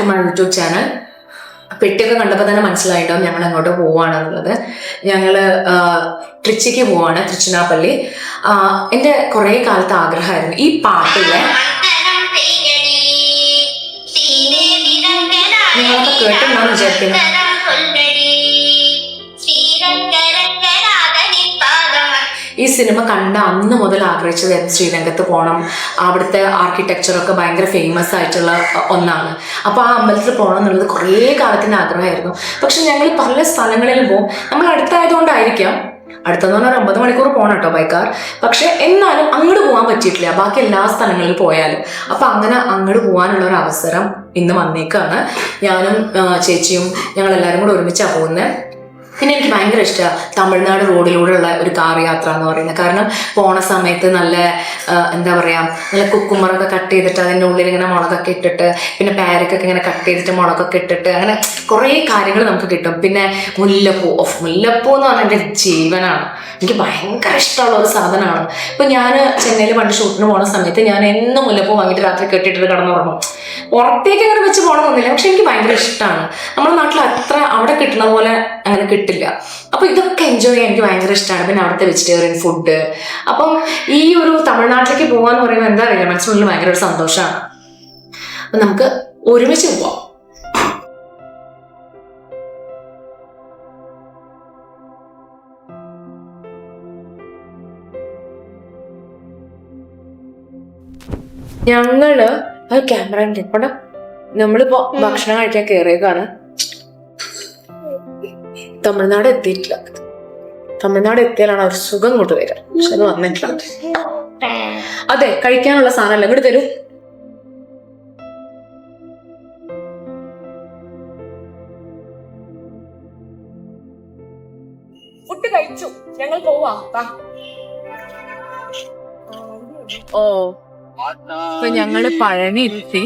To my YouTube channel. പെട്ടിയൊക്കെ കണ്ടപ്പോൾ തന്നെ മനസ്സിലായിട്ടുണ്ടാവും ഞങ്ങൾ അങ്ങോട്ട് പോവുകയാണെന്നുള്ളത്. ഞങ്ങൾ ട്രിച്ചിക്ക് പോവാണ്, തിരുച്ചിനാപ്പള്ളി. എൻ്റെ കുറേ കാലത്തെ ആഗ്രഹമായിരുന്നു ഈ പാട്ടിലെ. നിങ്ങളൊക്കെ കേട്ടിട്ടുണ്ടാവും വിചാരിക്കുന്നു. ഈ സിനിമ കണ്ട അന്ന് മുതൽ ആഗ്രഹിച്ചതായിരുന്നു ശ്രീരംഗത്ത് പോകണം. അവിടുത്തെ ആർക്കിടെക്ചറൊക്കെ ഭയങ്കര ഫേമസ് ആയിട്ടുള്ള ഒന്നാണ്. അപ്പോൾ ആ അമ്പലത്തിൽ പോകണം എന്നുള്ളത് കുറേ കാലത്തിൻ്റെ ആഗ്രഹമായിരുന്നു. പക്ഷെ ഞങ്ങൾ പല സ്ഥലങ്ങളിലും പോകും. നമ്മൾ അടുത്തായതുകൊണ്ടായിരിക്കാം, അടുത്തെന്ന് പറഞ്ഞാൽ 9 മണിക്കൂർ പോകണം കേട്ടോ ബൈക്കാർ. പക്ഷെ എന്നാലും അങ്ങോട്ട് പോകാൻ പറ്റിയിട്ടില്ല, ബാക്കി എല്ലാ സ്ഥലങ്ങളിലും പോയാലും. അപ്പം അങ്ങനെ അങ്ങോട്ട് പോകാനുള്ള ഒരു അവസരം ഇന്ന് വന്നേക്കാണ്. ഞാനും ചേച്ചിയും ഞങ്ങളെല്ലാവരും കൂടെ ഒരുമിച്ചാണ് പോകുന്നത്. പിന്നെ എനിക്ക് ഭയങ്കര ഇഷ്ടമാണ് തമിഴ്നാട് റോഡിലൂടെയുള്ള ഒരു കാർ യാത്ര എന്ന് പറയുന്നത്. കാരണം പോണ സമയത്ത് നല്ല എന്താ പറയുക, നല്ല കുക്കുമ്പറൊക്കെ കട്ട് ചെയ്തിട്ട് അതിൻ്റെ ഉള്ളിൽ ഇങ്ങനെ മുളകൊക്കെ ഇട്ടിട്ട്, പിന്നെ പാരക്കൊക്കെ ഇങ്ങനെ കട്ട് ചെയ്തിട്ട് മുളകൊക്കെ ഇട്ടിട്ട്, അങ്ങനെ കുറേ കാര്യങ്ങൾ നമുക്ക് കിട്ടും. പിന്നെ മുല്ലപ്പൂ എന്ന് പറഞ്ഞാൽ എൻ്റെ ജീവനാണ്. എനിക്ക് ഭയങ്കര ഇഷ്ടമുള്ള ഒരു സാധനമാണ്. ഇപ്പം ഞാൻ ചെന്നൈയിൽ പണ്ട് ഷൂട്ടിന് പോകുന്ന സമയത്ത് ഞാൻ എന്നും മുല്ലപ്പൂ വാങ്ങിയിട്ട് രാത്രി കെട്ടിയിട്ടിട്ട് കിടന്നുറങ്ങും. പുറത്തേക്ക് അങ്ങനെ വെച്ച് പോകണമെന്നില്ല, പക്ഷെ എനിക്ക് ഭയങ്കര ഇഷ്ടമാണ്. നമ്മുടെ നാട്ടിൽ അത്ര അവിടെ കിട്ടുന്ന പോലെ അങ്ങനെ കിട്ടില്ല. അപ്പോൾ ഇതൊക്കെ എൻജോയ് ചെയ്യാൻ എനിക്ക് ഭയങ്കര ഇഷ്ടമാണ്. പിന്നെ അവിടുത്തെ വെജിറ്റേറിയൻ ഫുഡ്. അപ്പം ഈ ഒരു തമിഴ്നാട്ടിലേക്ക് പോകാന്ന് പറയുമ്പോൾ എന്താ അറിയില്ല, മനസ്സിനുള്ളിൽ ഭയങ്കര ഒരു സന്തോഷമാണ്. അപ്പം നമുക്ക് ഒരുമിച്ച് പോവാം. ഞങ്ങള് ക്യാമറ ഇപ്പോടെ നമ്മളിപ്പോ ഭക്ഷണം കഴിക്കാൻ കയറിയേക്കാണ്. തമിഴ്നാട് എത്തിയിട്ടില്ല. തമിഴ്നാട് എത്തിയാലാണ് ഒരു സുഖം കൊണ്ട് വരിക. പക്ഷെ അത് വന്നിട്ടില്ല. അതെ, കഴിക്കാനുള്ള സാധനമല്ല ഇങ്ങോട്ട് തരൂ. ഫുഡ് കഴിച്ചു, ഞങ്ങൾ പോവാ. ഓ, ഇപ്പൊ ഞങ്ങള് പഴനി എത്തി.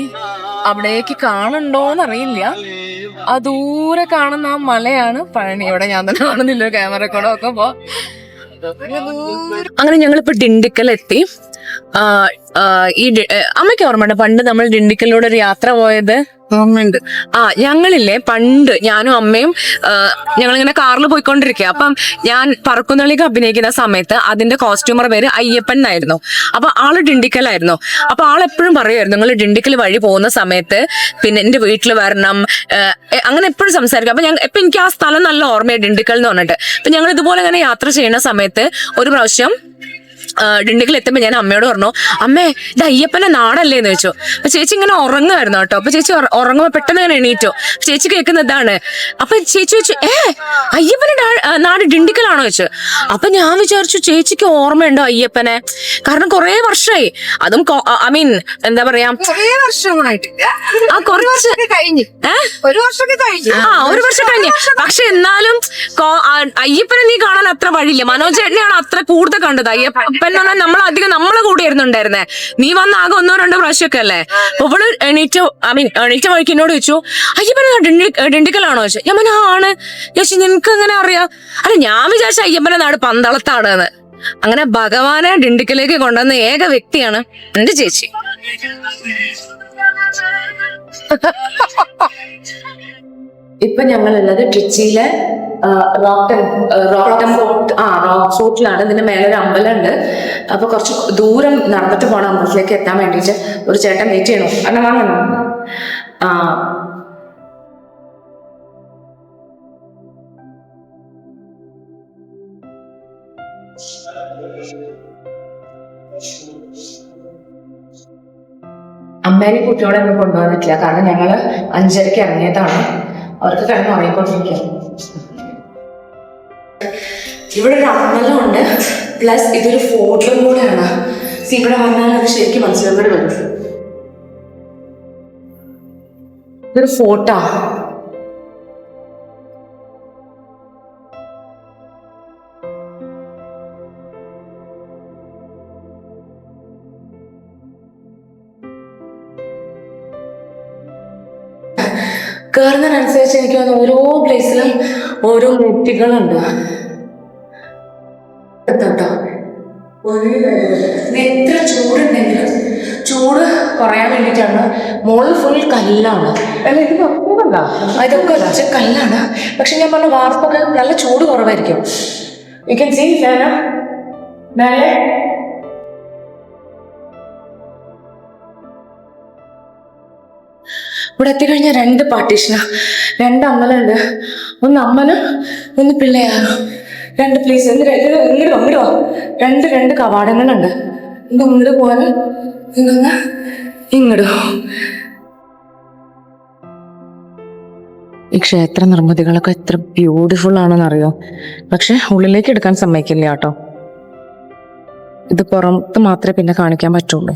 അവിടേക്ക് കാണുന്നുണ്ടോന്നറിയില്ല. ആ ദൂരെ കാണുന്ന ആ മലയാണ് പഴനി. ഇവിടെ ഞാൻ തന്നെ കാണുന്നില്ല ക്യാമറ കൂടെ നോക്കുമ്പോ. അങ്ങനെ ഞങ്ങളിപ്പോ ഡിണ്ടിക്കൽ എത്തി. ഈ അമ്മയ്ക്ക് ഓർമ്മയുണ്ട് പണ്ട് നമ്മൾ ഡിണ്ടിക്കലിലൂടെ ഒരു യാത്ര പോയത്? ഓർമ്മയുണ്ട്. ഞങ്ങളില്ലേ പണ്ട് ഞാനും അമ്മയും ഞങ്ങളിങ്ങനെ കാറിൽ പോയിക്കൊണ്ടിരിക്കുക. അപ്പം ഞാൻ പറക്കുനളിക്ക് അഭിനയിക്കുന്ന സമയത്ത് അതിന്റെ കോസ്റ്റ്യൂമർ പേര് അയ്യപ്പൻ എന്നായിരുന്നു. അപ്പൊ ആള് ഡിണ്ടിക്കലായിരുന്നു. അപ്പൊ ആളെപ്പോഴും പറയുമായിരുന്നു, നിങ്ങൾ ഡിണ്ടിക്കൽ വഴി പോകുന്ന സമയത്ത് പിന്നെ എന്റെ വീട്ടിൽ വരണം, അങ്ങനെ എപ്പോഴും സംസാരിക്കും. അപ്പൊ ഇപ്പൊ എനിക്ക് ആ സ്ഥലം നല്ല ഓർമ്മയാണ്, ഡിണ്ടിക്കൽ എന്ന് പറഞ്ഞിട്ട്. അപ്പൊ ഞങ്ങൾ ഇതുപോലെ ഇങ്ങനെ യാത്ര ചെയ്യുന്ന സമയത്ത് ഒരു പ്രാവശ്യം ഡിണ്ടിക്കൽ എത്തുമ്പോൾ ഞാൻ അമ്മയോട് പറഞ്ഞു, അമ്മേ ഇത് അയ്യപ്പന്റെ നാടല്ലേ എന്ന് ചോദിച്ചു. അപ്പൊ ചേച്ചി ഇങ്ങനെ ഉറങ്ങുമായിരുന്നു കേട്ടോ. അപ്പൊ ചേച്ചി ഉറങ്ങുമ്പോൾ പെട്ടെന്ന് ഇങ്ങനെ എണീറ്റു. ചേച്ചി കേൾക്കുന്ന ഇതാണ്. അപ്പൊ ചേച്ചി ചോദിച്ചു, അയ്യപ്പന്റെ നാട് ഡിണ്ടിക്കലാണോ ചോദിച്ചു. അപ്പൊ ഞാൻ വിചാരിച്ചു ചേച്ചിക്ക് ഓർമ്മയുണ്ടോ അയ്യപ്പനെ? കാരണം കുറെ വർഷമായി. അതും ഐ മീൻ എന്താ പറയാ, ഒരു വർഷം കഴിഞ്ഞ്. പക്ഷെ എന്നാലും അയ്യപ്പനെ നീ കാണാൻ അത്ര വഴിയില്ല. മനോജ് ചേട്ടനെയാണ് അത്ര കൂടുതൽ കണ്ടത്. അയ്യപ്പൻ എന്ന് പറഞ്ഞാൽ നമ്മളെ കൂടെ ആയിരുന്നുണ്ടായിരുന്നേ. നീ വന്ന ആകെ 1-2 പ്രാവശ്യമൊക്കെ അല്ലേ. അപ്പൊ ഇവള് എണീറ്റ വഴിക്ക് എന്നോട് ചോദിച്ചു, അയ്യപ്പനെ ഡിണ്ടിക്കലാണോ ചോദിച്ചു. ഞാൻ പറഞ്ഞ ആണ്. ചോദിച്ചു നിനക്ക് എങ്ങനെ അറിയാം? അല്ല ഞാൻ വിചാരിച്ച അയ്യപ്പന്റെ നാട് പന്തളത്താണ് എന്ന്. അങ്ങനെ ഭഗവാനെ ഡിണ്ടിക്കലേക്ക് കൊണ്ടുവന്ന ഏക വ്യക്തിയാണ് എന്റെ ചേച്ചി. ഇപ്പൊ ഞങ്ങളുള്ളത് ട്രിച്ചിയിലെ റോക്ക് ഫോർട്ടിലാണ്. ഇതിന്റെ മേലൊരു അമ്പലമുണ്ട്. അപ്പൊ കുറച്ച് ദൂരം നടന്നിട്ട് പോകണം അമ്പലത്തിലേക്ക് എത്താൻ വേണ്ടിയിട്ട്. ഒരു ചേട്ടൻ വെയിറ്റ് ചെയ്യണോ? അങ്ങനെ വാങ്ങണോ? അമ്മേനെ കുട്ടിയോടെ ഒന്നും കൊണ്ടുവന്നിട്ടില്ല. കാരണം ഞങ്ങള് 5:30 ഇറങ്ങിയതാണ്. അവർക്ക് കിടന്ന് ഉറങ്ങിക്കൊണ്ടിരിക്കുക. ഇവിടെ ഒരു അമ്പലമുണ്ട്, പ്ലസ് ഇതൊരു ഫോർട്ടും കൂടെയാണ്. ഇവിടെ വന്നാൽ അത് ശരിക്കും മനസ്സിലാക്കി വരും. ഇതൊരു ഫോർട്ടാ. കയറുന്നതിനനുസരിച്ച് എനിക്ക് തോന്നുന്നു ഓരോ പ്ലേസിലും ഓരോ മൂർത്തികളുണ്ട് കേട്ടോ. എത്ര ചൂടുണ്ടെങ്കിലും ചൂട് കുറയാൻ വേണ്ടിയിട്ടാണ്. മോള് ഫുൾ കല്ലാണ്. അല്ല ഇത് നോക്കുന്നുണ്ടോ? ഇതൊക്കെ ഒച്ച കല്ലാണ്. പക്ഷെ ഞാൻ പറഞ്ഞ വാർപ്പൊക്കെ നല്ല ചൂട് കുറവായിരിക്കും. യു ക്യാൻ സീ മേലെ ഇവിടെ എത്തിക്കഴിഞ്ഞാൽ 2 പാർട്ടീഷനാ. 2 അമ്പലമുണ്ട്. ഒന്ന് അമ്മനും ഒന്ന് പിള്ളയാറോ. 2 പ്ലേസ്. ഇങ്ങോട്ടോ 2 കവാടങ്ങളുണ്ട്. ഇങ്ങോട്ട് പോകാൻ ഇങ്ങോട്ടോ. ഈ ക്ഷേത്ര നിർമ്മിതികളൊക്കെ എത്ര ബ്യൂട്ടിഫുൾ ആണെന്നറിയോ. പക്ഷെ ഉള്ളിലേക്ക് എടുക്കാൻ സമ്മതിക്കില്ല കേട്ടോ. ഇത് പുറത്ത് മാത്രമേ പിന്നെ കാണിക്കാൻ പറ്റുള്ളൂ.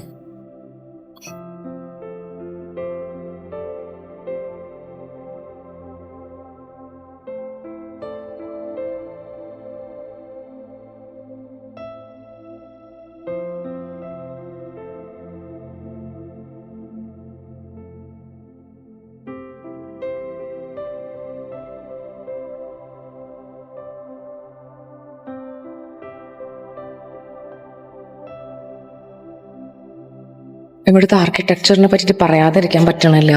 ഇവിടുത്തെ ആർക്കിടെക്ചറിനെ പറ്റിയിട്ട് പറയാതിരിക്കാൻ പറ്റണില്ല.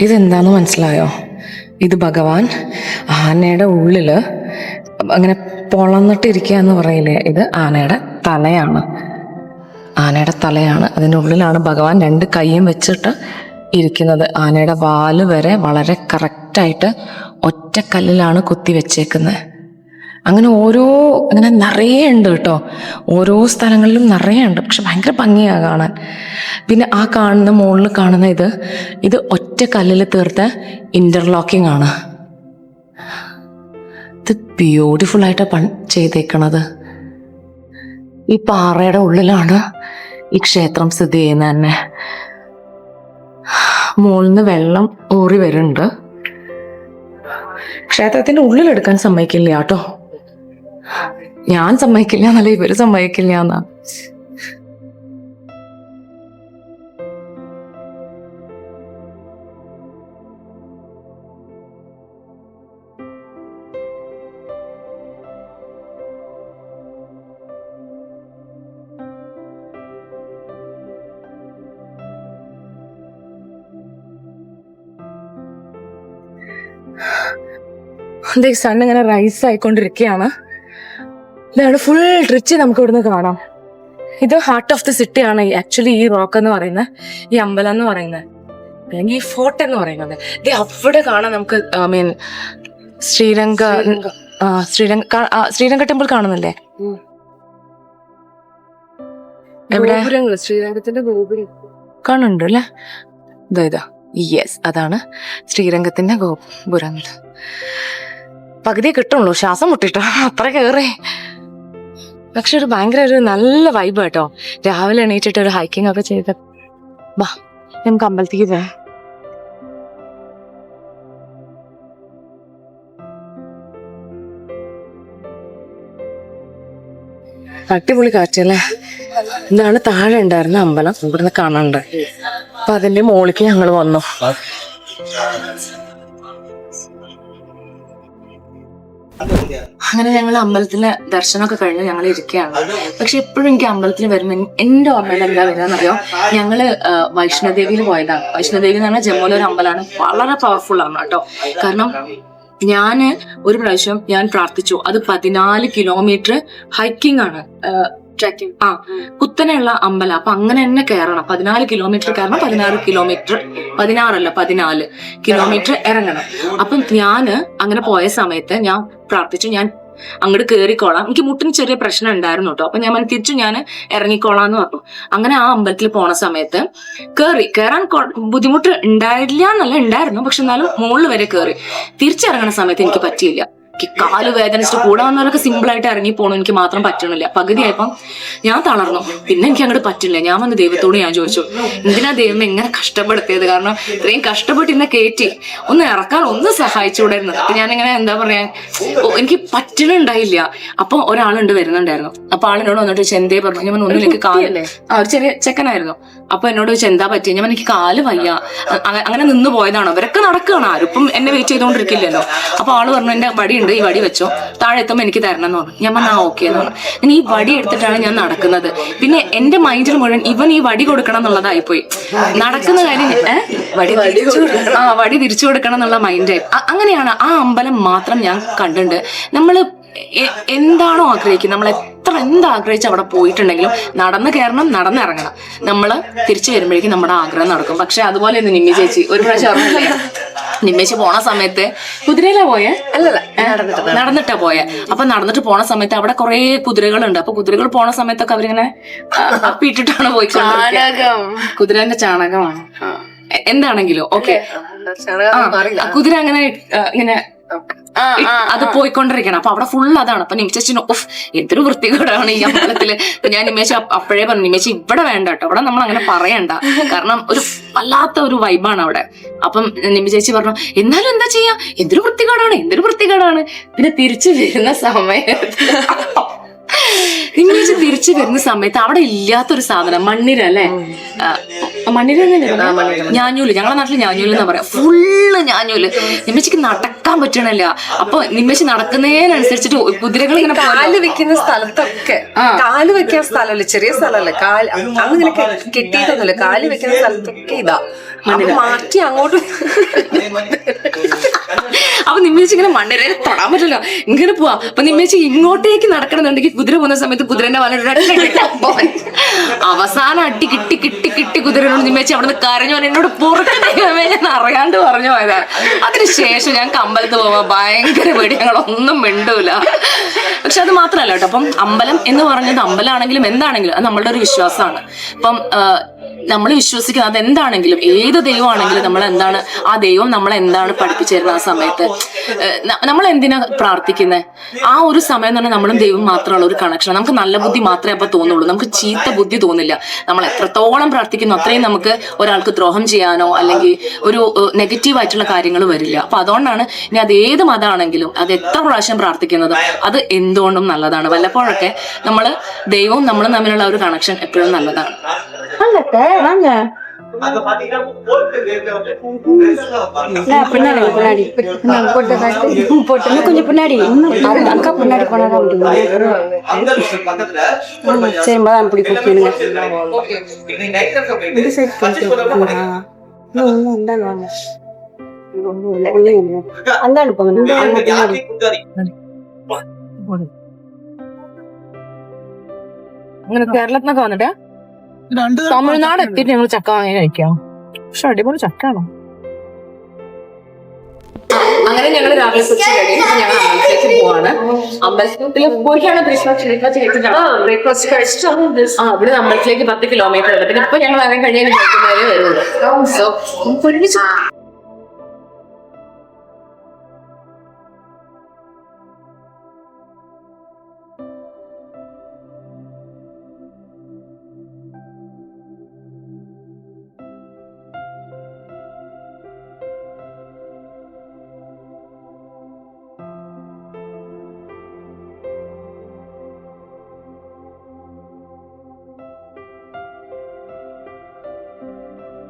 ഇതെന്താന്ന് മനസ്സിലായോ? ഇത് ഭഗവാൻ ആനയുടെ ഉള്ളില് അങ്ങനെ പൊളന്നിട്ടിരിക്കുക എന്ന് പറയില്ലേ, ഇത് ആനയുടെ തലയാണ്. ആനയുടെ തലയാണ്. അതിൻ്റെ ഉള്ളിലാണ് ഭഗവാൻ 2 കൈയും വെച്ചിട്ട് ഇരിക്കുന്നത്. ആനയുടെ വാല് വരെ വളരെ കറക്റ്റായിട്ട് ഒറ്റക്കല്ലിലാണ് കുത്തി വെച്ചേക്കുന്നത്. അങ്ങനെ അങ്ങനെ നിറയെ ഉണ്ട് കേട്ടോ. ഓരോ സ്ഥലങ്ങളിലും നിറയെ ഉണ്ട്. പക്ഷെ ഭയങ്കര ഭംഗിയാണ് കാണാൻ. പിന്നെ ആ കാണുന്ന മുകളിൽ കാണുന്ന ഇത് ഒറ്റ കല്ലിൽ തീർത്ത ഇന്റർലോക്കിംഗ് ആണ്. ഇത് ബ്യൂട്ടിഫുൾ ആയിട്ട് ചെയ്തേക്കണത്. ഈ പാറയുടെ ഉള്ളിലാണ് ഈ ക്ഷേത്രം സ്ഥിതി ചെയ്യുന്നത് തന്നെ. മുകളിൽ നിന്ന് വെള്ളം ഊറി വരുന്നുണ്ട്. ക്ഷേത്രത്തിന്റെ ഉള്ളിലെടുക്കാൻ സമ്മതിക്കില്ല കേട്ടോ. ഞാൻ സമ്മതിക്കില്ല എന്നല്ല, ഇവര് സമ്മതിക്കില്ല എന്നാ. സൺ ഇങ്ങനെ റൈസ് ആയിക്കൊണ്ടിരിക്കുകയാണ്. ഇതാണ് ഫുൾ ട്രിച്ച് നമുക്ക് ഇവിടുന്ന് കാണാം. ഇത് ഹാർട്ട് ഓഫ് ദി സിറ്റി ആണ് ആക്ച്വലി ഈ റോക്ക് എന്ന് പറയുന്നത്, ഈ അമ്പലം എന്ന് പറയുന്നത്, അല്ലെങ്കിൽ ഈ ഫോർട്ട് എന്ന് പറയുന്നത്. ഇത് അവിടെ കാണാം നമുക്ക്. ശ്രീരംഗ ടെമ്പിൾ കാണുന്നില്ലേ? എവിടെ? ശ്രീരംഗത്തിന്റെ ഗോപുരം കാണുന്നുണ്ട് അല്ലേ? ഇതാ യെസ്, അതാണ് ശ്രീരംഗത്തിന്റെ ഗോപുരങ്ങൾ. പകുതി കിട്ടുള്ളൂ, ശ്വാസം മുട്ടിട്ടോ അത്ര കയറി. പക്ഷെ ഒരു നല്ല വൈബ് കേട്ടോ. രാവിലെ എണീറ്റിട്ട് ഒരു ഹൈക്കിംഗ് ഒക്കെ ചെയ്ത് ബാ നമുക്ക് അമ്പലത്തേക്ക് പോവാം. അടിപൊളി കാറ്റല്ലേ. ഇതാണ് താഴെ ഉണ്ടായിരുന്ന അമ്പലം, ഇവിടുന്ന് കാണാനുണ്ട്. അപ്പൊ അതിന്റെ മുകളിലേക്ക് ഞങ്ങൾ വന്നു. അങ്ങനെ ഞങ്ങൾ അമ്പലത്തിലെ ദർശനമൊക്കെ കഴിഞ്ഞ് ഞങ്ങൾ ഇരിക്കുകയാണ്. പക്ഷെ എപ്പോഴും എനിക്ക് അമ്പലത്തിൽ വരുമ്പോൾ എൻ്റെ ഓർമ്മയിൽ എന്താ വരികയെന്നറിയോ, ഞങ്ങള് വൈഷ്ണോദേവിയിൽ പോയതാണ്. വൈഷ്ണോദേവി എന്ന് പറഞ്ഞാൽ ജമ്മുവിലെ ഒരു അമ്പലമാണ്. വളരെ പവർഫുൾ ആണ് കേട്ടോ. കാരണം ഒരു പ്രാവശ്യം ഞാൻ പ്രാർത്ഥിച്ചു. അത് 14 കിലോമീറ്റർ ഹൈക്കിംഗ് ആണ്, ട്രക്കിംഗ്. കുത്തനെയുള്ള അമ്പലം. അപ്പൊ അങ്ങനെ തന്നെ കയറണം. 14 കിലോമീറ്റർ കയറണം, 14 കിലോമീറ്റർ ഇറങ്ങണം. അപ്പം അങ്ങനെ പോയ സമയത്ത് ഞാൻ പ്രാർത്ഥിച്ചു, ഞാൻ അങ്ങോട്ട് കയറിക്കോളാം. എനിക്ക് മുട്ടിന് ചെറിയ പ്രശ്നം ഉണ്ടായിരുന്നു കേട്ടോ. അപ്പൊ ഞാൻ തിരിച്ചു ഇറങ്ങിക്കോളാം എന്ന് പറഞ്ഞു. അങ്ങനെ ആ അമ്പലത്തിൽ പോണ സമയത്ത് കയറാൻ ബുദ്ധിമുട്ട് ഉണ്ടായിരുന്നു. പക്ഷെ എന്നാലും മുകളിൽ വരെ കയറി. തിരിച്ചിറങ്ങണ സമയത്ത് എനിക്ക് പറ്റിയില്ല. കാല് വേദനിച്ചിട്ട് കൂടെ വന്നവരൊക്കെ സിമ്പിൾ ആയിട്ട് ഇറങ്ങി പോകണം, എനിക്ക് മാത്രം പറ്റണില്ല. പകുതിയായപ്പം ഞാൻ തളർന്നു. പിന്നെ എനിക്ക് അങ്ങോട്ട് പറ്റില്ല. ഞാൻ വന്ന് ദൈവത്തോട് ഞാൻ ചോദിച്ചു, എന്തിനാ ദൈവം എങ്ങനെ കഷ്ടപ്പെടുത്തിയത്? കാരണം ഇത്രയും കഷ്ടപ്പെട്ട് ഇന്നെ കയറ്റി ഒന്ന് ഇറക്കാൻ ഒന്ന് സഹായിച്ചുകൂടായിരുന്നു. അപ്പൊ ഞാനിങ്ങനെ എന്താ പറയാ, എനിക്ക് പറ്റണുണ്ടായില്ല. അപ്പൊ ഒരാളുണ്ട് വരുന്നുണ്ടായിരുന്നു. അപ്പൊ ആളിനോട് വന്നിട്ട് ചോദിച്ചു എന്തേ പറഞ്ഞു. ഞാൻ ഒന്നും എനിക്ക് കാലില്ലേ, ഒരു ചെറിയ ചെക്കനായിരുന്നു. അപ്പൊ എന്നോട് ചോദിച്ചു എന്താ പറ്റിയ? ഞാൻ എനിക്ക് കാല് വയ്യ, അങ്ങനെ നിന്ന് പോയതാണോ? അവരൊക്കെ നടക്കുകയാണ്, ആരും എന്നെ വെയിറ്റ് ചെയ്തോണ്ടിരിക്കില്ലല്ലോ. അപ്പൊ ആള് പറഞ്ഞു എന്റെ വടിയുണ്ട്, പറഞ്ഞത് ഈ വടി വെച്ചോ, താഴെ എത്തുമ്പോൾ എനിക്ക് തരണം എന്ന് പറഞ്ഞു. ഞാൻ പറഞ്ഞാൽ ഓക്കെ എന്ന് പറഞ്ഞു. ഞാൻ ഈ വടി എടുത്തിട്ടാണ് ഞാൻ നടക്കുന്നത്. പിന്നെ എന്റെ മൈൻഡിൽ മുഴുവൻ ഇവൻ ഈ വടി കൊടുക്കണം എന്നുള്ളതായിപ്പോയി. നടക്കുന്ന കാര്യം വടി തിരിച്ചു കൊടുക്കണം എന്നുള്ള മൈൻഡായി. അങ്ങനെയാണ് ആ അമ്പലം മാത്രം ഞാൻ കണ്ടിട്ടുണ്ട്. നമ്മള് എന്താണോ ആഗ്രഹിക്കുന്നത്, നമ്മൾ എന്താഗ്രഹിച്ച് അവിടെ പോയിട്ടുണ്ടെങ്കിലും നടന്ന് കയറണം, നടന്നിറങ്ങണം. നമ്മള് തിരിച്ചു വരുമ്പോഴേക്കും നമ്മുടെ ആഗ്രഹം നടക്കും. പക്ഷെ അതുപോലെ ഒന്ന് നിമ്മി ചേച്ചി ഒരു പ്രാവശ്യം ഓർമ്മയില്ലേ, നിമ്മേച്ചി പോണ സമയത്ത് കുതിരയിലാ പോയെ? അല്ലല്ല, നടന്നിട്ടാ പോയെ. അപ്പൊ നടന്നിട്ട് പോണ സമയത്ത് അവിടെ കുറെ കുതിരകളുണ്ട്. അപ്പൊ കുതിരകൾ പോണ സമയത്തൊക്കെ അവരിങ്ങനെ അപ്പിട്ടിട്ടാണ് പോയിക്കൊണ്ടിരിക്കുന്നത്. കുതിരന്റെ ചാണകമാണ് എന്താണെങ്കിലും. ഓക്കെ, കുതിര അങ്ങനെ ഇങ്ങനെ അത് പോയിക്കൊണ്ടിരിക്കണം. അപ്പൊ അവിടെ ഫുൾ അതാണ്. അപ്പൊ നിമിച്ചു ഓഫ് എന്തൊരു വൃത്തികേടാണ് ഈ അമ്പലത്തില്. ഞാൻ നിമേശ് അപ്പോഴേ പറഞ്ഞു, നിമേശ് ഇവിടെ വേണ്ട കേട്ടോ, ഇവിടെ നമ്മൾ അങ്ങനെ പറയണ്ട, കാരണം ഒരു വല്ലാത്ത ഒരു വൈബാണ് അവിടെ. അപ്പം നിമി ചേച്ചി പറഞ്ഞു എന്നാലും എന്താ ചെയ്യാ, എന്തൊരു വൃത്തികേടാണ്. പിന്നെ തിരിച്ചു വരുന്ന സമയത്ത് നിമ്മേച്ചി തിരിച്ചു വരുന്ന സമയത്ത് അവിടെ ഇല്ലാത്തൊരു സാധനം, മണ്ണിര അല്ലേ, മണ്ണിര ഞാഞ്ഞൂല്, ഞങ്ങളുടെ നാട്ടിൽ ഞാഞ്ഞൂല് എന്നാ പറയാ. ഫുള്ള് ഞാഞ്ഞൂല്. നിമ്മേച്ചിക്ക് നടക്കാൻ പറ്റണില്ല. അപ്പൊ നിമ്മേച്ചി നടക്കുന്നതിനനുസരിച്ചിട്ട് കുതിരകൾ ഇങ്ങനെ കാല് വെക്കുന്ന സ്ഥലത്തൊക്കെ, കാല് വെക്കാൻ സ്ഥലമല്ല, ചെറിയ സ്ഥലമല്ല, അങ്ങനെ കെട്ടിയിട്ടൊന്നുമില്ല, കാല് വെക്കുന്ന സ്ഥലത്തൊക്കെ ഇതാ മാറ്റി അങ്ങോട്ട്. അപ്പൊ നിമ്മേച്ചി ഇങ്ങനെ മണ്ണിരയിൽ തൊടാൻ പറ്റില്ല, ഇങ്ങനെ പോവാം. അപ്പൊ നിമ്മേച്ചി ഇങ്ങോട്ടേക്ക് നടക്കണമെന്നുണ്ടെങ്കിൽ കുതിര പോകുന്ന സമയത്ത് കുതിരന്റെ വല അവസാനം അടി കിട്ടി കുതിരനോട് നിമ്മേച്ചി അവിടെ നിന്ന് കരഞ്ഞു പറഞ്ഞു, എന്നോട് പുറത്തുമേ ഞാൻ അറിയാണ്ട് പറഞ്ഞു പോയതാ. അതിനുശേഷം ഞാൻ അമ്പലത്ത് പോവാ ഭയങ്കര പേടി, ഞങ്ങളൊന്നും മിണ്ടൂല. പക്ഷെ അത് മാത്രല്ല കേട്ടോ, അപ്പം അമ്പലം എന്ന് പറഞ്ഞത് അമ്പലമാണെങ്കിലും എന്താണെങ്കിലും അത് നമ്മളുടെ ഒരു വിശ്വാസമാണ്. അപ്പം നമ്മൾ വിശ്വസിക്കുന്നത് അതെന്താണെങ്കിലും, ഏത് ദൈവമാണെങ്കിലും നമ്മൾ എന്താണ്, ആ ദൈവം നമ്മളെ എന്താണ് പഠിപ്പിച്ചു തരുന്ന ആ സമയത്ത് നമ്മൾ എന്തിനാ പ്രാർത്ഥിക്കുന്നത്, ആ ഒരു സമയം എന്ന് പറഞ്ഞാൽ നമ്മളും ദൈവം മാത്രമുള്ള ഒരു കണക്ഷൻ. നമുക്ക് നല്ല ബുദ്ധി മാത്രമേ അപ്പൊ തോന്നുള്ളൂ, നമുക്ക് ചീത്ത ബുദ്ധി തോന്നില്ല. നമ്മൾ എത്രത്തോളം പ്രാർത്ഥിക്കുന്നു അത്രയും നമുക്ക് ഒരാൾക്ക് ദ്രോഹം ചെയ്യാനോ അല്ലെങ്കിൽ ഒരു നെഗറ്റീവ് ആയിട്ടുള്ള കാര്യങ്ങൾ വരില്ല. അപ്പൊ അതുകൊണ്ടാണ് ഇനി അത് ഏത് മതമാണെങ്കിലും അത് എത്ര പ്രാവശ്യം പ്രാർത്ഥിക്കുന്നത് അത് എന്തുകൊണ്ടും നല്ലതാണ്. വല്ലപ്പോഴൊക്കെ നമ്മള് ദൈവവും നമ്മളും തമ്മിലുള്ള ഒരു கனெக்ஷன் எப்பவும் நல்லதான். பின்னாடி போட்டு கொஞ்சம் பின்னாடி அக்கா பின்னாடி போனாதான் சரி மதான் இப்படி கூப்பிடுங்க அந்த அனுப்புங்க. അങ്ങനെ കേരളത്തിനൊക്കെ വന്നിട്ട് തമിഴ്നാട് എത്തിയിട്ട് ഞങ്ങൾ ചക്ക വാങ്ങി കഴിക്കാം. പക്ഷെ അടിപൊളി ചക്കാണോ. അങ്ങനെ ഞങ്ങൾ രാവിലെ ഞങ്ങൾ അമ്പലത്തിലേക്ക് പോവാണ്. അമ്പലത്തിൽ പോയിട്ടാണ് ബ്രേക്ക്ഫാസ്റ്റ് കഴിച്ചിട്ടാണ് ഇവിടെ അമ്പലത്തിലേക്ക് 10 കിലോമീറ്റർ ഉണ്ട്. പിന്നെ ഇപ്പൊ ഞങ്ങൾ വരാൻ കഴിയാൻ കഴിക്കുന്നവരെ വരുള്ളൂ. സോ ഒരുമിച്ച്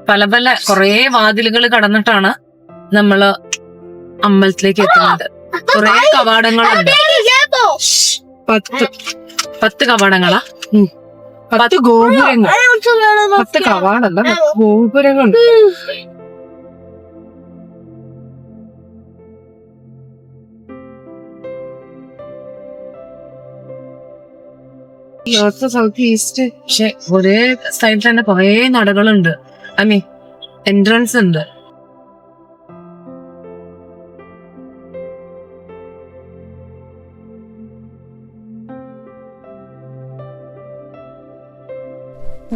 പല പല കുറേ വാതിലുകൾ കടന്നിട്ടാണ് നമ്മള് അമ്പലത്തിലേക്ക് എത്തുന്നത്. കുറേ കവാടങ്ങളുണ്ട്. 10 കവാടങ്ങളാ, 10 ഗോപുരങ്ങൾ, 10 കവാടല്ല, ഗോപുരങ്ങളുണ്ട്. South east. പക്ഷെ ഒരേ സൈഡിൽ തന്നെ കുറേ നടകളുണ്ട്. ഐ മീൻ എൻട്രൻസ് ഉണ്ട്.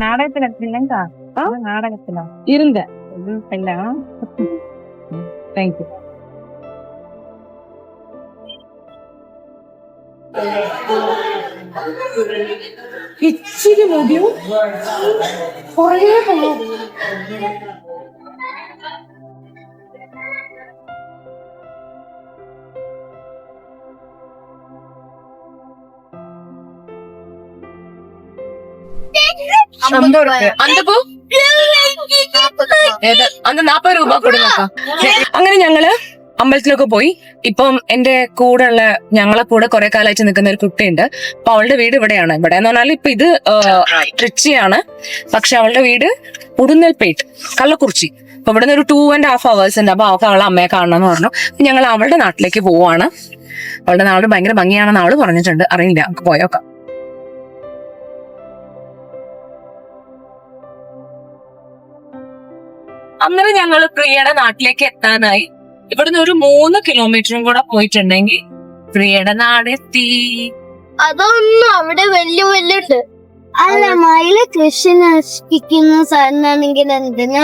நாடகத்துல இல்லைங்க நாடகத்துல இருந்த இல்ல. தேங்க்யூ. ഇച്ചിരി മതിയോ കുറേ അങ്ങനെ 40 രൂപ കൊടുക്കാം. അങ്ങനെ ഞങ്ങള് അമ്പലത്തിലൊക്കെ പോയി. ഇപ്പം എന്റെ കൂടെ ഉള്ള ഞങ്ങളെ കൂടെ കുറെ കാലമായിട്ട് നിൽക്കുന്ന ഒരു കുട്ടിയുണ്ട്. അപ്പൊ അവളുടെ വീട് ഇവിടെയാണ്. ഇവിടെ എന്ന് പറഞ്ഞാൽ ഇപ്പൊ ഇത് ട്രിച്ചിയാണ്, പക്ഷെ അവളുടെ വീട് ഉടുന്നൽപേട്ട്, കള്ളക്കുറിച്ചി. അപ്പൊ ഇവിടെ നിന്ന് ഒരു 2.5 hours ഉണ്ട്. അപ്പൊ അവൾക്ക് അവളെ അമ്മയെ കാണണം എന്ന് പറഞ്ഞു. ഞങ്ങൾ അവളുടെ നാട്ടിലേക്ക് പോവാണ്. അവളുടെ നാട് ഭയങ്കര ഭംഗിയാണെന്ന് അവള് പറഞ്ഞിട്ടുണ്ട്. അറിയില്ല, നമുക്ക് പോയോക്കാം. അങ്ങനെ ഞങ്ങള് പ്രിയയുടെ നാട്ടിലേക്ക് എത്താനായി. ഇവിടുന്ന് ഒരു 3 കിലോമീറ്ററും കൂടെ പോയിട്ടുണ്ടെങ്കിൽ പ്രിയയുടെ നാടെത്തി. അതൊന്നും അവിടെ വലിയ ഉണ്ട്. അല്ല, മയില് കൃഷി നശിപ്പിക്കുന്ന സാധനമാണെങ്കിൽ എന്തിനാ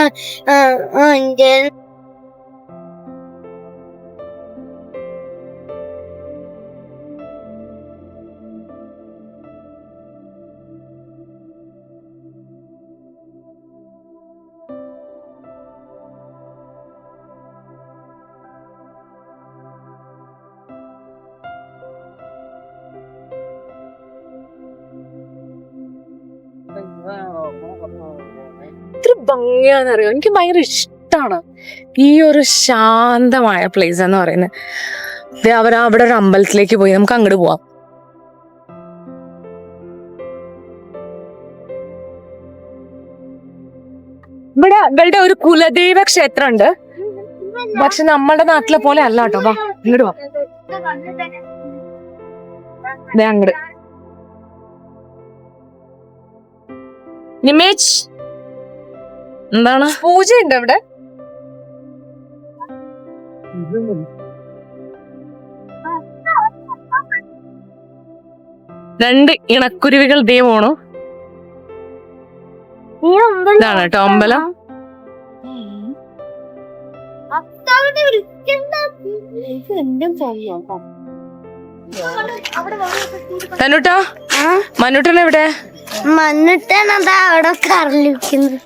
എത്ര ഭംഗിയാന്നറിയോ, എനിക്ക് ഭയങ്കര ഇഷ്ടമാണ് ഈ ഒരു ശാന്തമായ പ്ലേസ് എന്ന് പറയുന്നത്. അവിടെ ഒരു അമ്പലത്തിലേക്ക് പോയി, നമുക്ക് അങ്ങോട്ട് പോവാം. ഇവളുടെ ഒരു കുലദൈവ ക്ഷേത്രം ഉണ്ട്, പക്ഷെ നമ്മളുടെ നാട്ടിലെ പോലെ അല്ല കേട്ടോ. വാ ഇങ്ങോട്ട് വാ, അങ്ങോട്ട്. നിമേഷ്, എന്താണ് പൂജയുണ്ട് അവിടെ? രണ്ട് ഇണക്കുരുവികൾ ദേ പോണു. ഇതാണ് കേട്ടോ അമ്പലം. തന്നുട്ടാ, മന്നുട്ടൻ എവിടെ? മണ്ണിട്ടാണതാ അവിടെ കറലിക്കുന്നത്.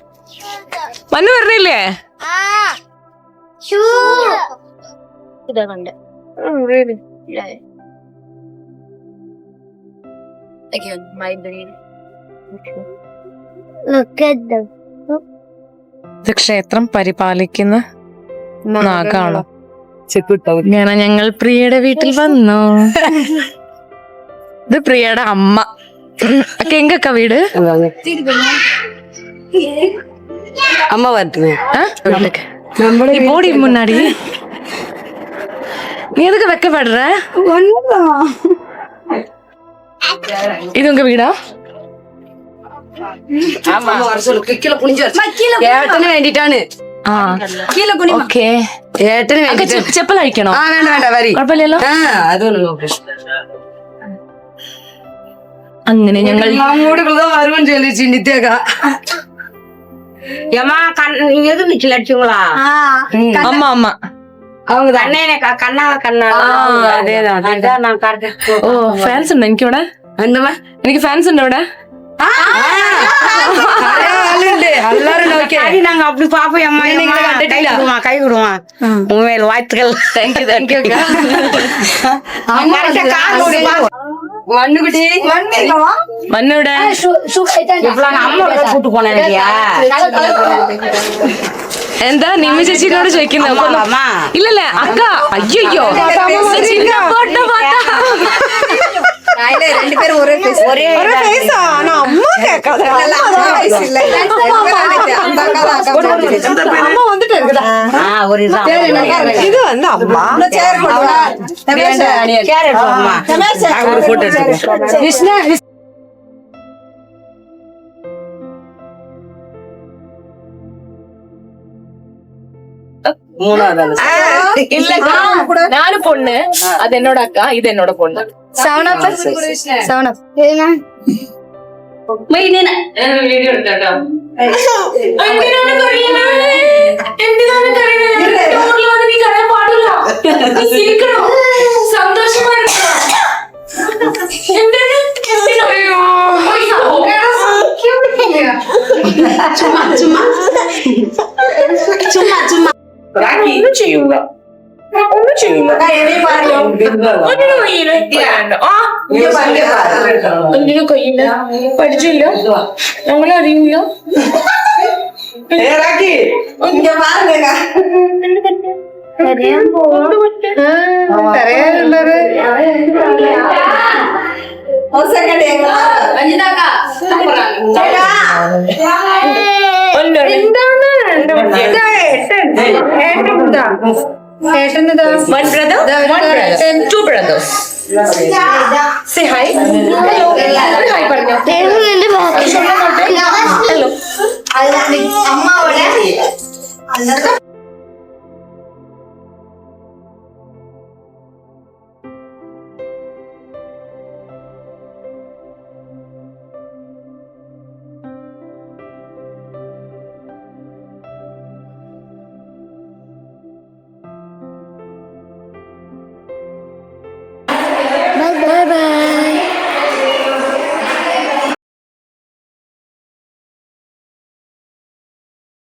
മന്നു പറഞ്ഞില്ലേ? ഇതുണ്ട് ഇത് ക്ഷേത്രം പരിപാലിക്കുന്ന നാഗാണോ? ഞാൻ ഞങ്ങൾ പ്രിയയുടെ വീട്ടിൽ വന്നു. ഇത് പ്രിയയുടെ അമ്മ. എങ്ക വീട് அம்மா வரட்டுமே. போடி முன்னாடி. நீ எதுக்கு வெக்கப்படுற? இது உங்க வீடா? ഏട്ടന് വേണ്ടിട്ടാണ്. ഓക്കെ, ഏട്ടന് വേണ്ടി ചെപ്പൽ അഴിക്കണോ? വേണ്ട വേണ്ട, വരി. കുഴപ്പമില്ലല്ലോ. അതൊന്നും അങ്ങനെ ഞങ്ങൾ അങ്ങോട്ട് വരുമ്പോൾ ചൊല്ലി ചിന്തിത്തേക്ക. അടിച്ചുങ്ങളാ അമ്മ അമ്മ அவங்க കണ്ണാ കണ്ണാ. ഓ, ഫാൻസ് ഉണ്ടോ എനിക്കിവിടെ? എനിക്ക് ഫാൻസ് ഉണ്ടോ ഇവിടെ? எல்லாரும் நாங்க அப்படி பாப்போம். அம்மா கை விடுமா உண்மையில வாழ்த்துக்கள். தேங்க்யூ. மண்ணுக்குட்டி மண்ணோட അമ്മ കൂട്ടു പോണ എന്താ നിമ്മി ചേച്ചിനോട് ചോദിക്കുന്നത്? ഇല്ലല്ല അക്ക, അയ്യോ ரெண்டு பேரும் ஒரே ஃபேஸ். ஒரே ஃபேஸ். ஆனா அம்மா கேட்காத. இல்ல அம்மா வந்துட்டு இருக்குடா. ஒரு இது வந்து அம்மா சேர் போடுவா. சேர் எடுப்போம்மா. ஒரு போட்டோ எடுத்துக்கோ. விஷ்ணு நானு பொண்ணு, அது என்னோட அக்கா, இது என்னோட பொண்ணு. വീഡിയോ എടുത്തോ. ഒന്നും ചെയ്യൂല. എന്തിനു കയ്യില്ല? പഠിച്ചില്ല, ഞങ്ങളറിയില്ല. One brother, two brothers. Say hi. Hi പറഞ്ഞോ. Hello.